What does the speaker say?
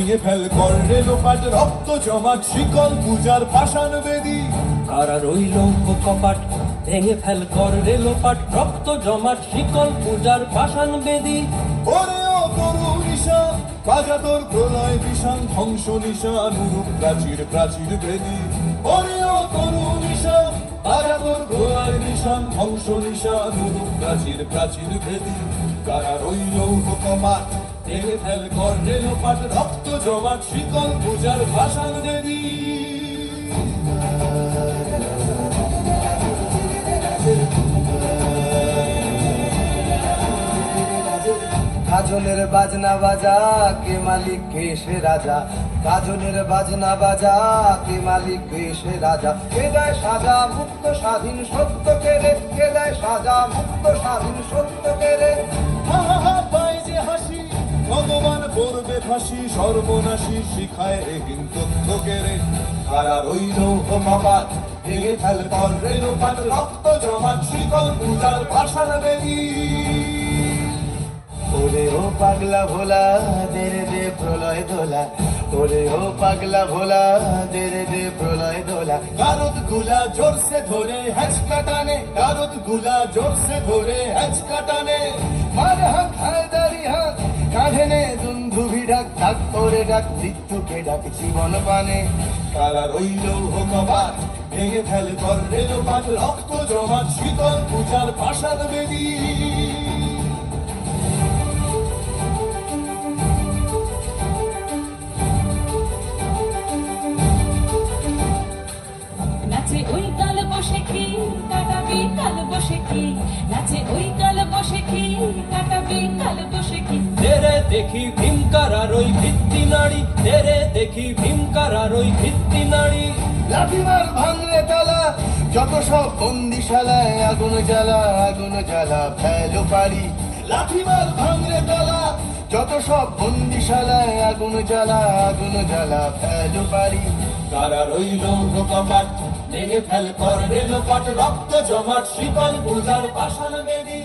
ভেঙে ফেল কর রেলোপাট রক্ত জমাট শিকল পূজার পাষাণ বেদী। কারা রইল কপাট ভেঙে ফেল কর রেলোপাট রক্ত জমাট শিকল পূজার পাষাণ বেদী। ওরে ও তরু নিশান বাজা তোর প্রলয় বিশান ধ্বংস নিশান উরূপ প্রাচীর প্রাচীর বেদী। ওরে ও তরু নিশান বাজা তোর প্রলয় নিশান ধ্বংস নিশান উরূপ প্রাচীর প্রাচীর বেদী। কারা রইল কপাট ভেঙে ফেল কর রেলোপাট রক্ত জমাট শিকল পূজার পাষাণ বেদী। গাজনের বাজনা বাজা কে মালিক কে সে রাজা। গাজনের বাজনা বাজা কে মালিক কে সে রাজা। কে দেয় সাজা মুক্ত স্বাধীন সত্য কেড়ে। কে দেয় সাজা মুক্ত স্বাধীন সত্য কেড়ে। হা হা হা পায় যে হাসি ভগবান করবে ফাঁসি সর্বনাশী শিখায় এহীন তথ্য কেড়ে। কারা রইল কপাট ভেঙে ফেল কর রেলোপাট রক্ত জমাট শিকল পূজার পাষাণ বেদী। ওরে ও পাগলা ভোলা দে রে দে প্রলয় দোলা। ওরে ও পাগলা ভোলা দে রে দে প্রলয় দোলা। গারদ গুলা জোরসে ধরে হ্যাচকা টানে গারদ গুলা জোরসে ধরে হ্যাচকা টানে। মার হাত হায়দারি হাত কাঁধে নে দুন্ধুভি ডাক ডাক করে ডাক মৃত্যুকে ডাক জীবন পানে। কারা রইল কপাট ভেঙে ফেল কর রেলোপাট রক্ত জমাট শীতল পূজার পাষাণ বেদী। নাচে ওই কাল বসে কি কাটাবি কাল বসে কি। নাচে ওই কাল বসে কি কাটাবি কাল বসে কি। তেরে দেখি ভীমকারার ওই ভিত্তি নাড়ি তেরে দেখি ভীমকারার ওই ভিত্তি নাড়ি। লাঠিমার ভাঙলে তালা যত সব বন্দিশালায় আগুন জ্বালা আগুন জ্বালা ফেলো পারি। লাঠিমার ভাঙলে তালা যত সব বন্দিশালায় আগুন জ্বালা আগুন জ্বালা ফেলো পারি। কারা রইল কপাট ভেঙে ফেল কর রেলোপাট রক্ত জমাট শিকল পূজার পাষাণ বেদী।